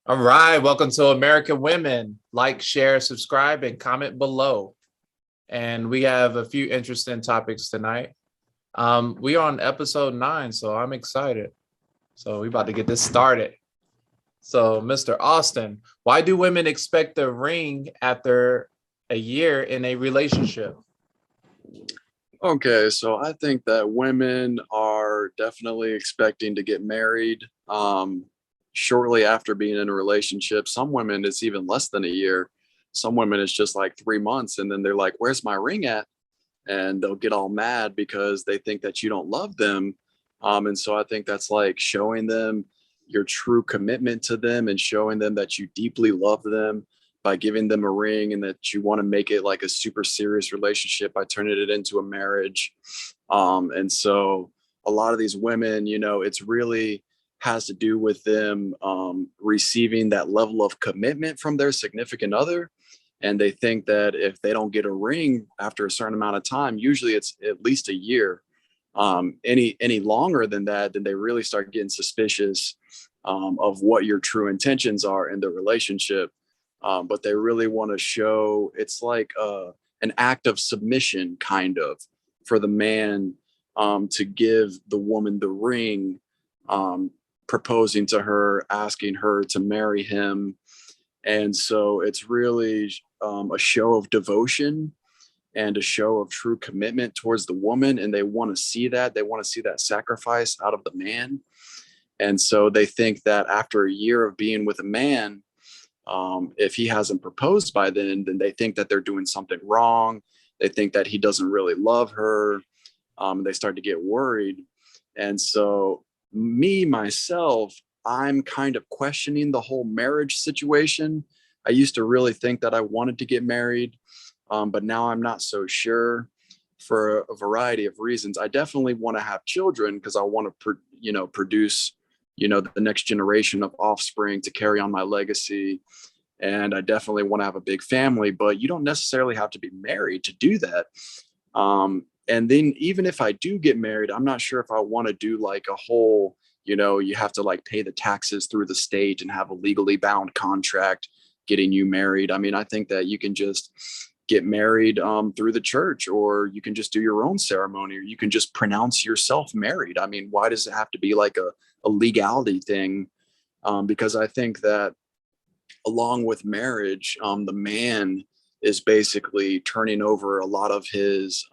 All right, welcome to American Women. Like, share, subscribe, and comment below. And we have a few interesting topics tonight. We are on episode 9, so I'm excited. So we about to get this started. So, Mr. Austin, why do women expect a ring after a year in a relationship? Okay, so I think that women are definitely expecting to get married shortly after being in a relationship. Some women, it's even less than a year. Some women, it's just like 3 months, and then they're like, "Where's my ring at?" And they'll get all mad because they think that you don't love them. And so I think that's like showing them your true commitment to them and showing them that you deeply love them by giving them a ring and that you want to make it like a super serious relationship by turning it into a marriage. And so a lot of these women, it's really has to do with them receiving that level of commitment from their significant other, and they think that if they don't get a ring after a certain amount of time, usually it's at least a year. Any longer than that, then they really start getting suspicious of what your true intentions are in the relationship. But they really want to show it's like an act of submission, kind of, for the man to give the woman the ring, um, proposing to her, asking her to marry him. And so it's really a show of devotion and a show of true commitment towards the woman. And they want to see that. They want to see that sacrifice out of the man. And so they think that after a year of being with a man, if he hasn't proposed by then they think that they're doing something wrong. They think that he doesn't really love her. They start to get worried. And so, me, myself, I'm kind of questioning the whole marriage situation. I used to really think that I wanted to get married, but now I'm not so sure for a variety of reasons. I definitely want to have children because I want to, produce, the next generation of offspring to carry on my legacy. And I definitely want to have a big family, but you don't necessarily have to be married to do that. And then even if I do get married, I'm not sure if I want to do like a whole, you have to like pay the taxes through the state and have a legally bound contract getting you married. I mean, I think that you can just get married through the church, or you can just do your own ceremony, or you can just pronounce yourself married. I mean, why does it have to be like a legality thing? Because I think that along with marriage, the man is basically turning over a lot of his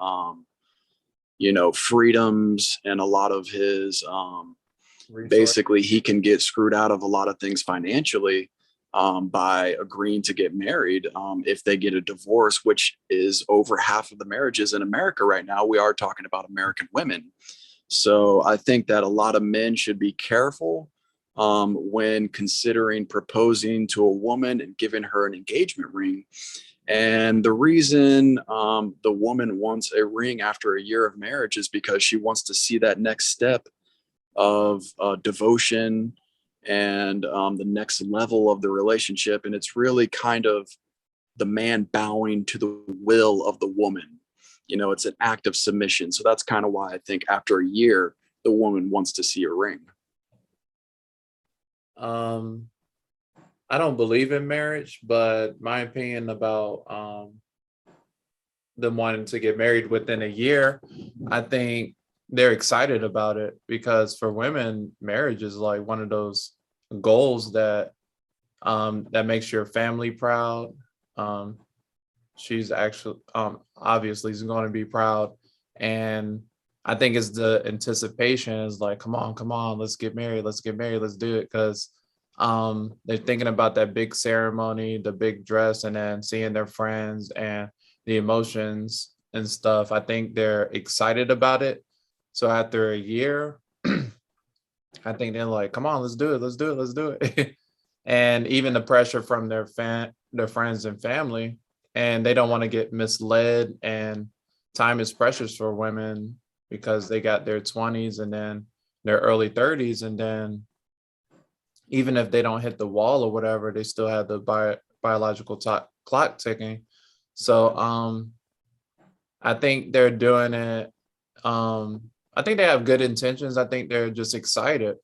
freedoms and a lot of his Resource. basically he can get screwed out of a lot of things financially by agreeing to get married. If they get a divorce, which is over half of the marriages in America right now, we are talking about American women. So I think that a lot of men should be careful when considering proposing to a woman and giving her an engagement ring. And the reason the woman wants a ring after a year of marriage is because she wants to see that next step of devotion and the next level of the relationship. And it's really kind of the man bowing to the will of the woman. It's an act of submission. So that's kind of why I think after a year, the woman wants to see a ring. Um, I don't believe in marriage, but my opinion about them wanting to get married within a year, I think they're excited about it because for women, marriage is like one of those goals that makes your family proud. Um, she's actually obviously is going to be proud, and I think it's the anticipation is like, come on, let's get married, let's do it, because they're thinking about that big ceremony, the big dress, and then seeing their friends and the emotions and stuff. I think they're excited about it. So after a year, I think they're like, come on, let's do it, let's do it. And even the pressure from their friends and family, and they don't want to get misled. And time is precious for women because they got their 20s and then their early 30s, and then even if they don't hit the wall or whatever, they still have the biological clock ticking. So I think they're doing it. I think they have good intentions. I think they're just excited.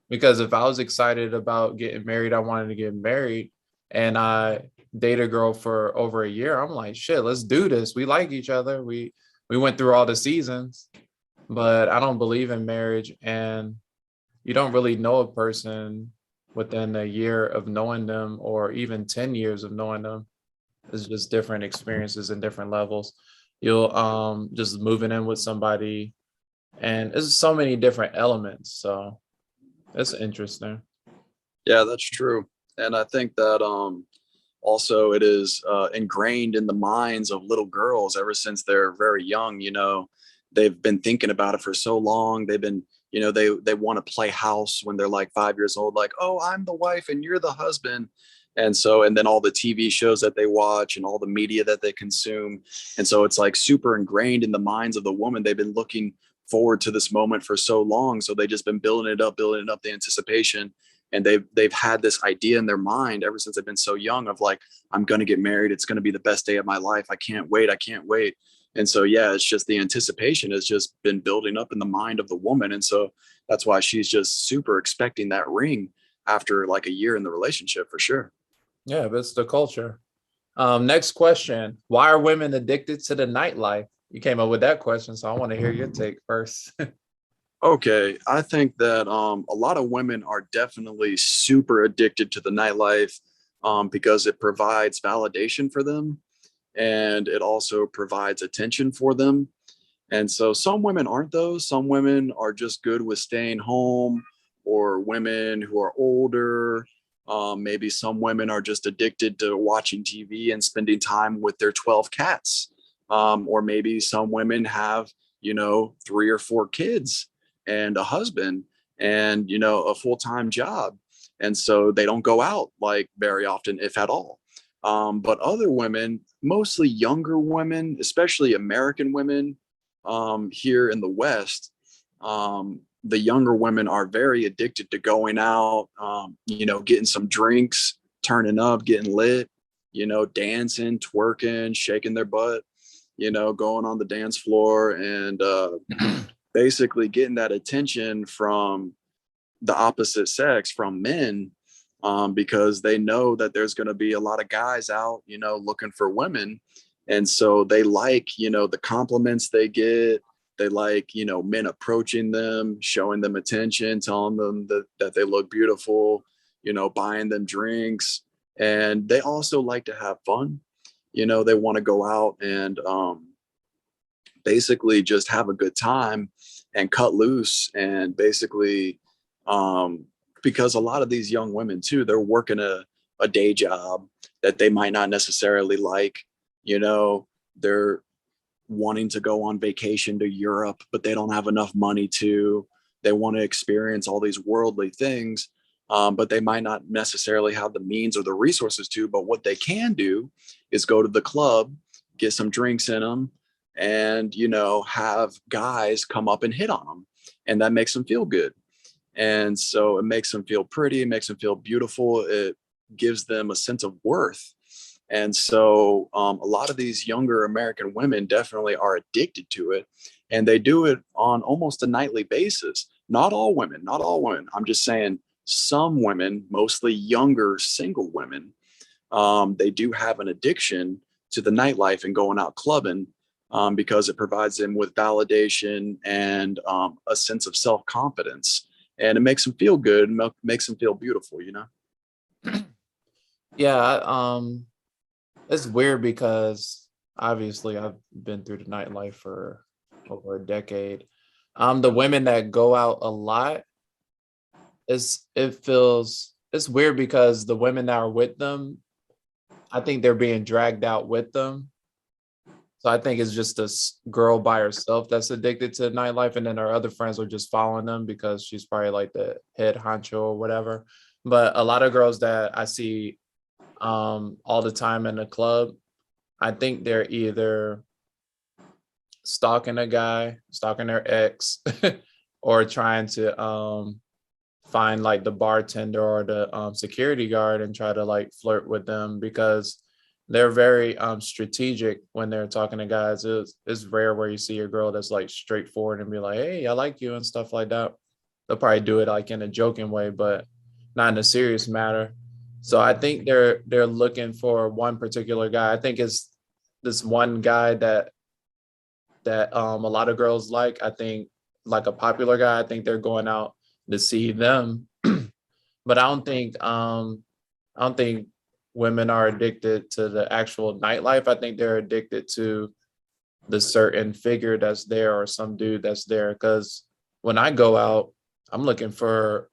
Because if I was excited about getting married, I wanted to get married, and I date a girl for over a year, I'm like, shit, let's do this. We like each other. We went through all the seasons, but I don't believe in marriage, and you don't really know a person within a year of knowing them or even 10 years of knowing them. It's just different experiences and different levels. You'll just moving in with somebody, and there's so many different elements. So it's interesting. Yeah, that's true. And I think that also it is ingrained in the minds of little girls ever since they're very young. They've been thinking about it for so long. They've been, they want to play house when they're like 5 years old, like, oh, I'm the wife and you're the husband. And then all the TV shows that they watch and all the media that they consume. And so it's like super ingrained in the minds of the woman. They've been looking forward to this moment for so long. So they just been building it up, the anticipation. And they've had this idea in their mind ever since they've been so young of like, I'm going to get married. It's going to be the best day of my life. I can't wait. I can't wait. And so, yeah, it's just the anticipation has just been building up in the mind of the woman. And so that's why she's just super expecting that ring after like a year in the relationship for sure. Yeah, that's the culture. Next question. Why are women addicted to the nightlife? You came up with that question, so I want to hear your take first. Okay, I think that a lot of women are definitely super addicted to the nightlife because it provides validation for them and it also provides attention for them. And so some women aren't those. Some women are just good with staying home, or women who are older. Maybe some women are just addicted to watching TV and spending time with their 12 cats. Or maybe some women have, 3 or 4 kids and a husband and, a full time job. And so they don't go out like very often, if at all. But other women, mostly younger women, especially American women, here in the West, the younger women are very addicted to going out, getting some drinks, turning up, getting lit, dancing, twerking, shaking their butt, going on the dance floor and basically getting that attention from the opposite sex, from men, because they know that there's going to be a lot of guys out, looking for women. And so they like, the compliments they get. They like, men approaching them, showing them attention, telling them that they look beautiful, buying them drinks. And they also like to have fun. They want to go out and basically just have a good time and cut loose and basically because a lot of these young women too, they're working a day job that they might not necessarily like. They're wanting to go on vacation to Europe, but they don't have enough money to. They want to experience all these worldly things, but they might not necessarily have the means or the resources to. But what they can do is go to the club, get some drinks in them, and have guys come up and hit on them, and that makes them feel good. And so it makes them feel pretty, it makes them feel beautiful, it gives them a sense of worth. And so a lot of these younger American women definitely are addicted to it, and they do it on almost a nightly basis. Not all women, not all women. I'm just saying some women, mostly younger single women, they do have an addiction to the nightlife and going out clubbing, because it provides them with validation and a sense of self-confidence, and it makes them feel good and makes them feel beautiful. Yeah, it's weird because obviously I've been through the nightlife for over a decade. The women that go out a lot, it's weird because the women that are with them, I think they're being dragged out with them. So I think it's just this girl by herself that's addicted to nightlife, and then her other friends are just following them because she's probably like the head honcho or whatever. But a lot of girls that I see all the time in the club, I think they're either stalking a guy, stalking their ex, or trying to find like the bartender or the security guard and try to like flirt with them, because they're very strategic when they're talking to guys. It's rare where you see a girl that's like straightforward and be like, hey, I like you and stuff like that. they'll probably do it like in a joking way, but not in a serious matter. So I think they're looking for one particular guy. I think it's this one guy that a lot of girls like. I think like a popular guy. I think they're going out to see them. But I don't think women are addicted to the actual nightlife. I think they're addicted to the certain figure that's there or some dude that's there. Because when I go out, I'm looking for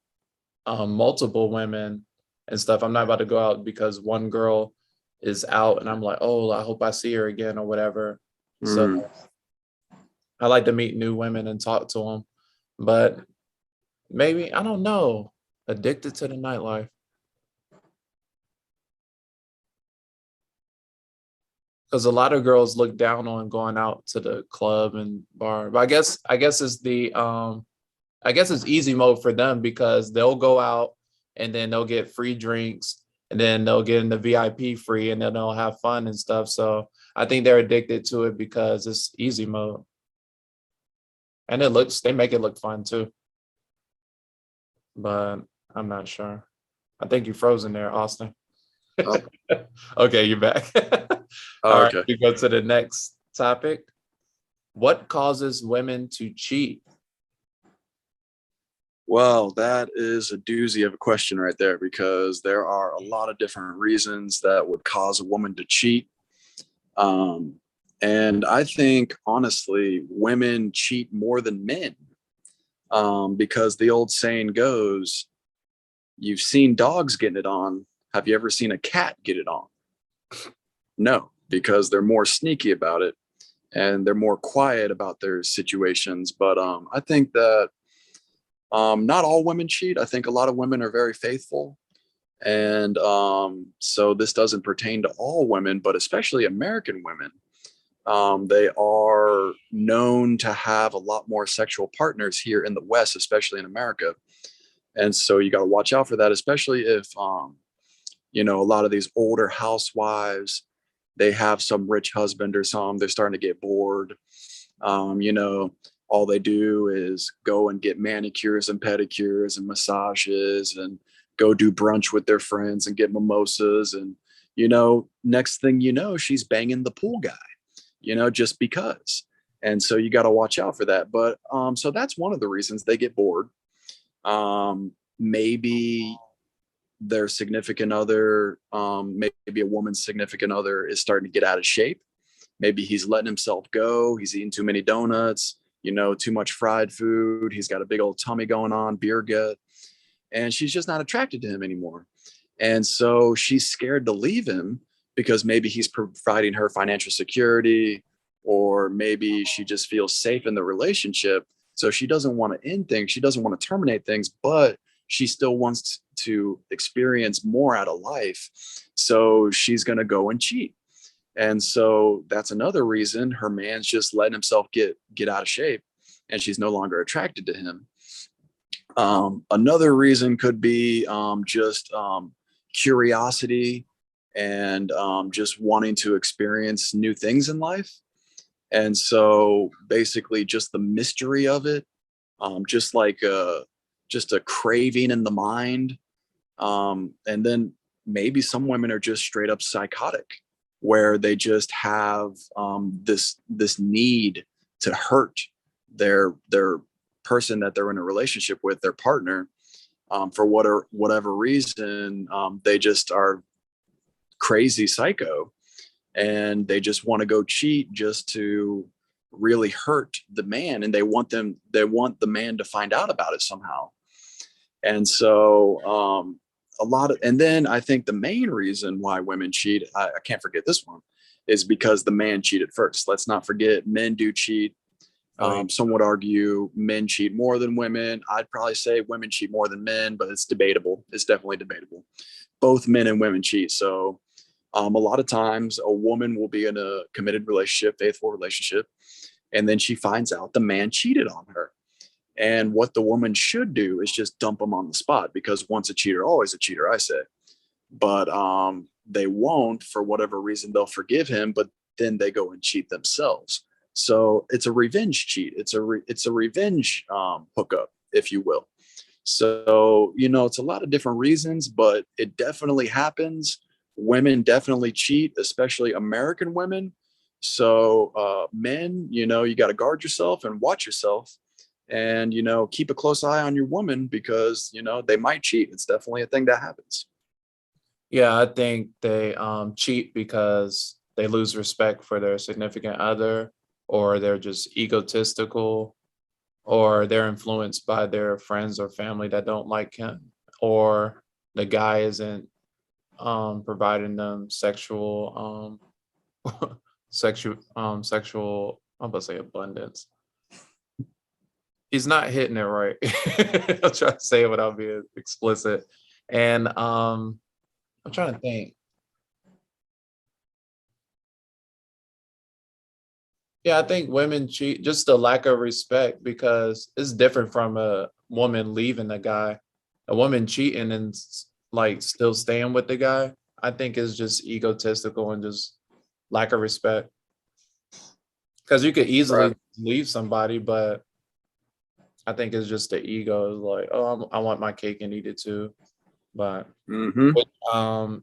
multiple women and stuff. I'm not about to go out because one girl is out and I'm like, oh, I hope I see her again or whatever. Mm. So I like to meet new women and talk to them. But maybe, I don't know, addicted to the nightlife. Because a lot of girls look down on going out to the club and bar. But I guess it's easy mode for them because they'll go out and then they'll get free drinks and then they'll get in the VIP free and then they'll have fun and stuff. So I think they're addicted to it because it's easy mode. And they make it look fun too. But I'm not sure. I think you're frozen there, Austin. Oh, Okay, you're back. All oh, right, okay. we go to the next topic. What causes women to cheat? Well, that is a doozy of a question right there because there are a lot of different reasons that would cause a woman to cheat. Um, and I think, honestly, women cheat more than men because the old saying goes, you've seen dogs getting it on. Have you ever seen a cat get it on? No, because they're more sneaky about it and they're more quiet about their situations. But I think that not all women cheat. I think a lot of women are very faithful. And so this doesn't pertain to all women, but especially American women. They are known to have a lot more sexual partners here in the West, especially in America. And so you got to watch out for that, especially if, a lot of these older housewives, they have some rich husband or some, they're starting to get bored. You know, all they do is go and get manicures and pedicures and massages and go do brunch with their friends and get mimosas. And, next thing you know, she's banging the pool guy, just because. And so you got to watch out for that. But so that's one of the reasons they get bored. Maybe their significant other, maybe a woman's significant other is starting to get out of shape. Maybe he's letting himself go. He's eating too many donuts, too much fried food. He's got a big old tummy going on, beer gut, and she's just not attracted to him anymore. And so she's scared to leave him because maybe he's providing her financial security, or maybe she just feels safe in the relationship. So she doesn't want to end things. She doesn't want to terminate things, but she still wants to experience more out of life. So she's going to go and cheat. And so that's another reason her man's just letting himself get out of shape and she's no longer attracted to him. Another reason could be just curiosity and just wanting to experience new things in life. And so basically just the mystery of it, just like just a craving in the mind. And then maybe some women are just straight up psychotic, where they just have this need to hurt their person that they're in a relationship with, their partner, for whatever reason. They just are crazy psycho, and they just want to go cheat just to really hurt the man, and they want the man to find out about it somehow. And so and then I think the main reason why women cheat, I can't forget this one, is because the man cheated first. Let's not forget, men do cheat. Some would argue men cheat more than women. I'd probably say women cheat more than men, but it's debatable. It's definitely debatable. Both men and women cheat. So a lot of times a woman will be in a committed relationship, faithful relationship, and then she finds out the man cheated on her. And what the woman should do is just dump him on the spot, because once a cheater, always a cheater, I say. But they won't, for whatever reason. They'll forgive him, but then they go and cheat themselves. So it's a revenge cheat. It's a revenge hookup, if you will. So, it's a lot of different reasons, but it definitely happens. Women definitely cheat, especially American women. So, men, you got to guard yourself and watch yourself and, keep a close eye on your woman because, they might cheat. It's definitely a thing that happens. Yeah, I think they cheat because they lose respect for their significant other, or they're just egotistical, or they're influenced by their friends or family that don't like him, or the guy isn't providing them sexual, I'm gonna say abundance. He's not hitting it right. I'll try to say it without being explicit. And I'm trying to think. Yeah, I think women cheat, just the lack of respect, because it's different from a woman leaving the guy. A woman cheating and like still staying with the guy, I think is just egotistical and just lack of respect. Because you could Right. easily leave somebody, but I think it's just the ego is like, oh, I want my cake and eat it too. But Hmm. which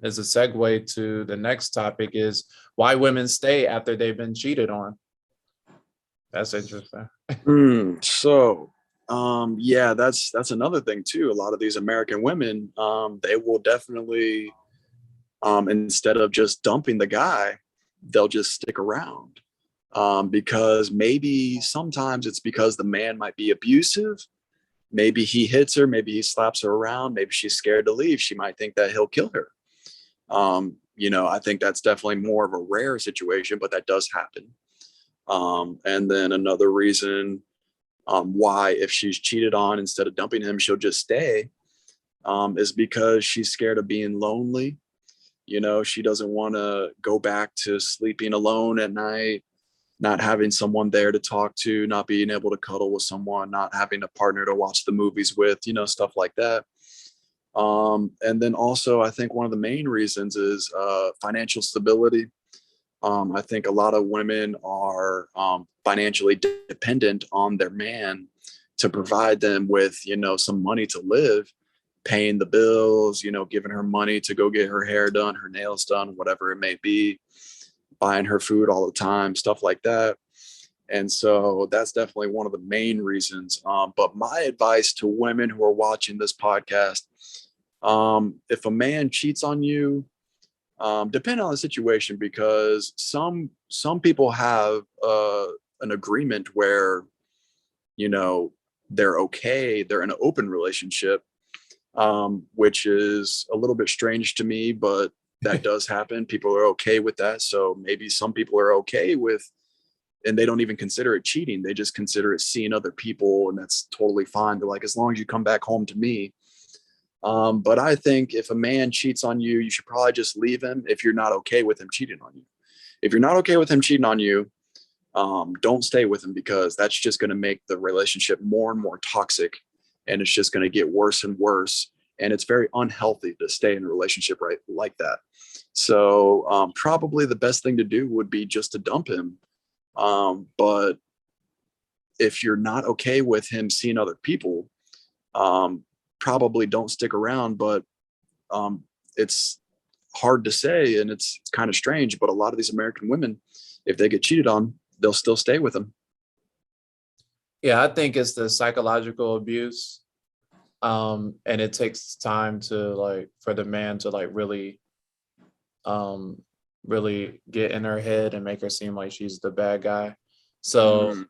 is a segue to the next topic, is why women stay after they've been cheated on. That's interesting. So, yeah, that's another thing too. A lot of these American women, they will definitely, instead of just dumping the guy, they'll just stick around. Because maybe sometimes it's because the man might be abusive. Maybe he hits her, maybe he slaps her around, maybe she's scared to leave. She might think that he'll kill her. I think that's definitely more of a rare situation, but that does happen. And then another reason why, if she's cheated on, instead of dumping him, she'll just stay, is because she's scared of being lonely. She doesn't want to go back to sleeping alone at night, not having someone there to talk to, not being able to cuddle with someone, not having a partner to watch the movies with, stuff like that. And then also, I think one of the main reasons is financial stability. I think a lot of women are financially dependent on their man to provide them with, some money to live, paying the bills, giving her money to go get her hair done, her nails done, whatever it may be, buying her food all the time, stuff like that. And so that's definitely one of the main reasons. But my advice to women who are watching this podcast, if a man cheats on you, depending on the situation, because some people have an agreement where you know they're okay, they're in an open relationship, which is a little bit strange to me, but that does happen. People are okay with that, so maybe some people are okay with, and they don't even consider it cheating, they just consider it seeing other people, and that's totally fine. They're like, as long as you come back home to me. But I think if a man cheats on you, you should probably just leave him if you're not okay with him cheating on you. If you're not okay with him cheating on you, don't stay with him, because that's just going to make the relationship more and more toxic, and it's just going to get worse and worse. And it's very unhealthy to stay in a relationship right like that. So probably the best thing to do would be just to dump him. But if you're not okay with him seeing other people, um, probably don't stick around. But it's hard to say, and it's kind of strange, but a lot of these American women, if they get cheated on, they'll still stay with them. Yeah, I think it's the psychological abuse. And it takes time to like for the man to like um really get in her head and make her seem like she's the bad guy. So Mm,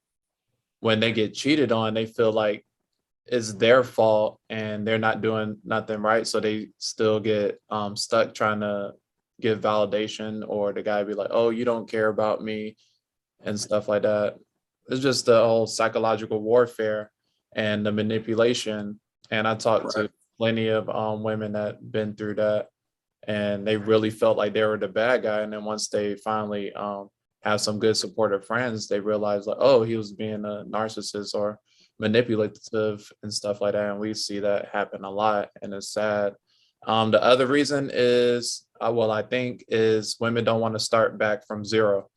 when they get cheated on, they feel like it's their fault and they're not doing nothing right. So they still get stuck trying to give validation, or the guy be like, oh, you don't care about me and stuff like that. It's just the whole psychological warfare and the manipulation. And I talked right. to plenty of women that been through that, and they really felt like they were the bad guy. And then once they finally have some good supportive friends, they realize like, oh, he was being a narcissist or manipulative and stuff like that. And we see that happen a lot, and it's sad. The other reason is, well, I think is women don't want to start back from zero,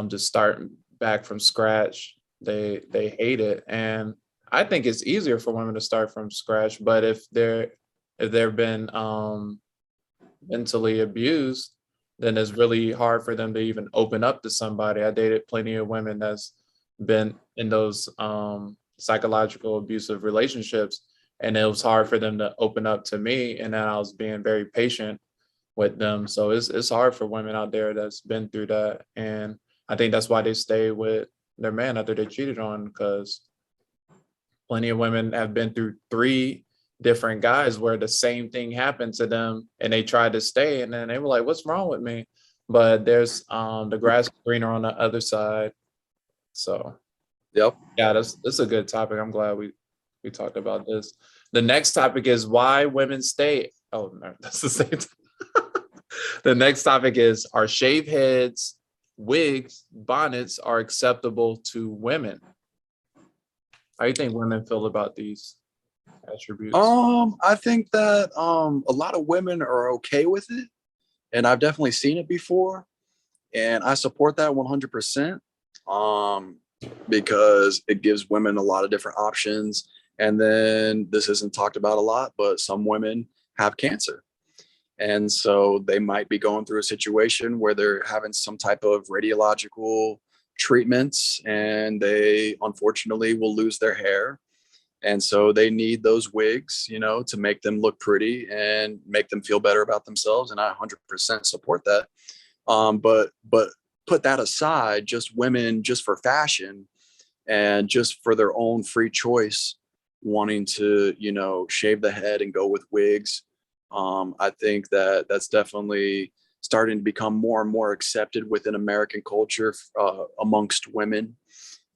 just start back from scratch. They hate it, and I think it's easier for women to start from scratch, but if they've been mentally abused, then it's really hard for them to even open up to somebody. I dated plenty of women that's been in those psychological abusive relationships, and it was hard for them to open up to me. And then I was being very patient with them. So it's hard for women out there that's been through that. And I think that's why they stay with their man after they cheated on, because plenty of women have been through three different guys where the same thing happened to them and they tried to stay and then they were like, what's wrong with me? But there's the grass is greener on the other side. So Yep. yeah, that's a good topic. I'm glad we talked about this. The next topic is why women stay. Oh no, that's the same. The next topic is, are shaved heads, wigs, bonnets are acceptable to women? How do you think women feel about these attributes? I think that a lot of women are okay with it, and I've definitely seen it before, and I support that 100%. Um, because it gives women a lot of different options. And then this isn't talked about a lot, but some women have cancer. And so they might be going through a situation where they're having some type of radiological treatments and they unfortunately will lose their hair. And so they need those wigs, to make them look pretty and make them feel better about themselves. And I 100% support that. But put that aside, just women, just for fashion and just for their own free choice, wanting to, shave the head and go with wigs. I think that that's definitely starting to become more and more accepted within American culture amongst women.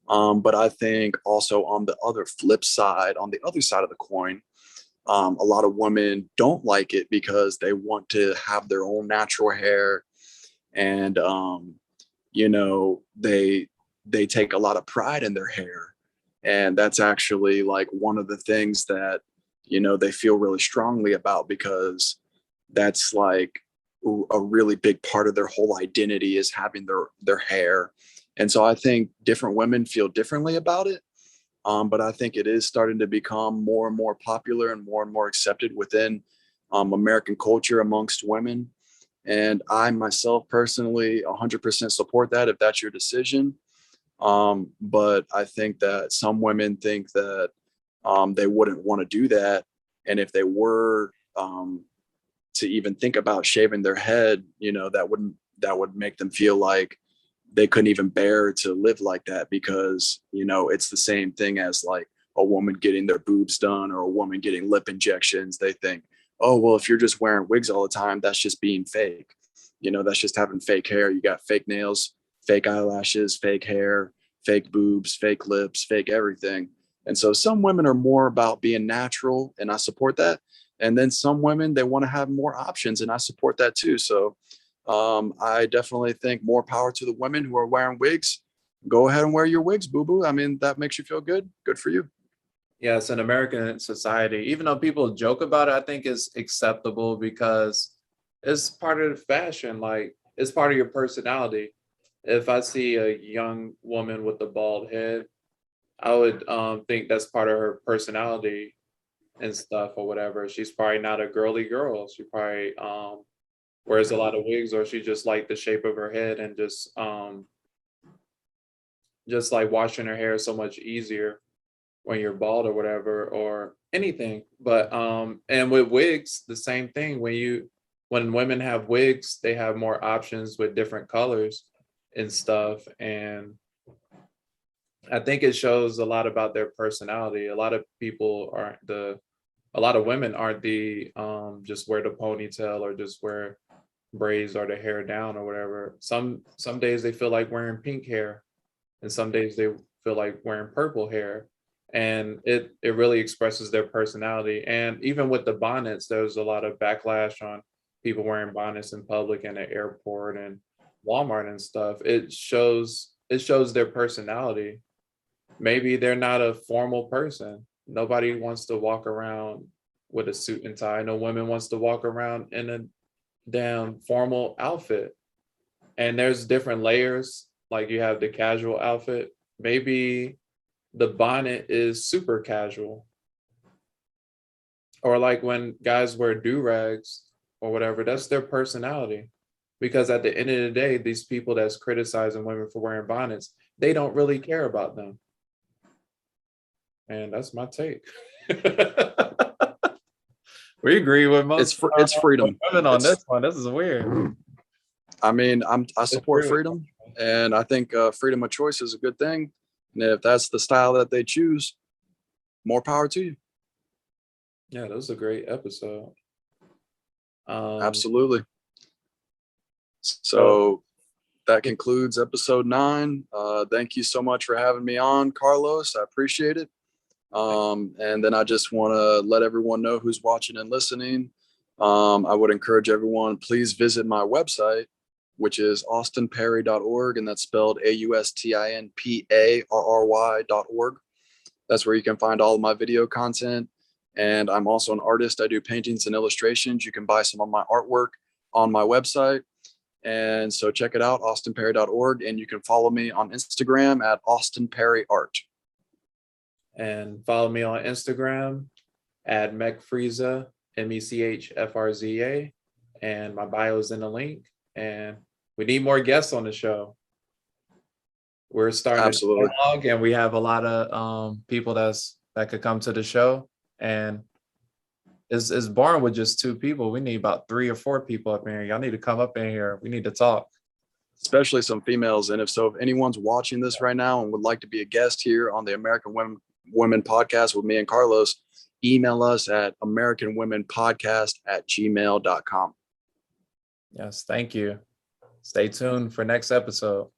But I think also on the other flip side, on the other side of the coin, a lot of women don't like it because they want to have their own natural hair, and they take a lot of pride in their hair, and that's actually like one of the things that they feel really strongly about, because that's like a really big part of their whole identity is having their hair. And so I think different women feel differently about it. But I think it is starting to become more and more popular and more accepted within American culture amongst women. And I myself personally 100% support that if that's your decision. But I think that some women think that they wouldn't want to do that. And if they were to even think about shaving their head, that would make them feel like they couldn't even bear to live like that, because it's the same thing as like a woman getting their boobs done or a woman getting lip injections. They think, oh well, if you're just wearing wigs all the time, that's just being fake. That's just having fake hair. You got fake nails, fake eyelashes, fake hair, fake boobs, fake lips, fake everything. And so some women are more about being natural, and I support that. And then some women, they want to have more options, and I support that too. So I definitely think more power to the women who are wearing wigs. Go ahead and wear your wigs, boo boo. I mean, that makes you feel good. Good for you. Yes, in American society, even though people joke about it, I think it's acceptable because it's part of the fashion. Like it's part of your personality. If I see a young woman with a bald head, I would think that's part of her personality and stuff or whatever. She's probably not a girly girl. She probably wears a lot of wigs, or she just like the shape of her head and just like washing her hair is so much easier when you're bald or whatever, or anything. But and with wigs, the same thing. When women have wigs, they have more options with different colors and stuff. And I think it shows a lot about their personality. A lot of women aren't the just wear the ponytail or just wear braids or the hair down or whatever. Some days they feel like wearing pink hair, and some days they feel like wearing purple hair, and it really expresses their personality. And even with the bonnets, there's a lot of backlash on people wearing bonnets in public and at airport and Walmart and stuff. It shows their personality. Maybe they're not a formal person. Nobody wants to walk around with a suit and tie. No women wants to walk around in a damn formal outfit. And there's different layers. Like you have the casual outfit. Maybe the bonnet is super casual. Or like when guys wear do-rags or whatever, that's their personality. Because at the end of the day, these people that's criticizing women for wearing bonnets, they don't really care about them. And that's my take. We agree with most It's freedom. women on this one. This is weird. I mean, I support freedom. freedom, and I think freedom of choice is a good thing. And if that's the style that they choose, more power to you. Yeah, that was a great episode. Absolutely. So that concludes episode 9. Thank you so much for having me on, Carlos. I appreciate it. And then I just want to let everyone know who's watching and listening. I would encourage everyone, please visit my website, which is austinperry.org, and that's spelled AUSTINPARRY.org. That's where you can find all of my video content. And I'm also an artist. I do paintings and illustrations. You can buy some of my artwork on my website. And so check it out, austinperry.org. And you can follow me on Instagram at austinperryart. And follow me on Instagram at mechfriza, MECHFRZA. And my bio is in the link. And we need more guests on the show. We're starting Absolutely. a dialogue, and we have a lot of people that could come to the show. And it's boring with just 2 people. We need about 3 or 4 people up in here. Y'all need to come up in here. We need to talk. Especially some females. And if anyone's watching this right now and would like to be a guest here on the American Women Podcast with me and Carlos, email us at americanwomenpodcast@gmail.com. Yes, thank you. Stay tuned for next episode.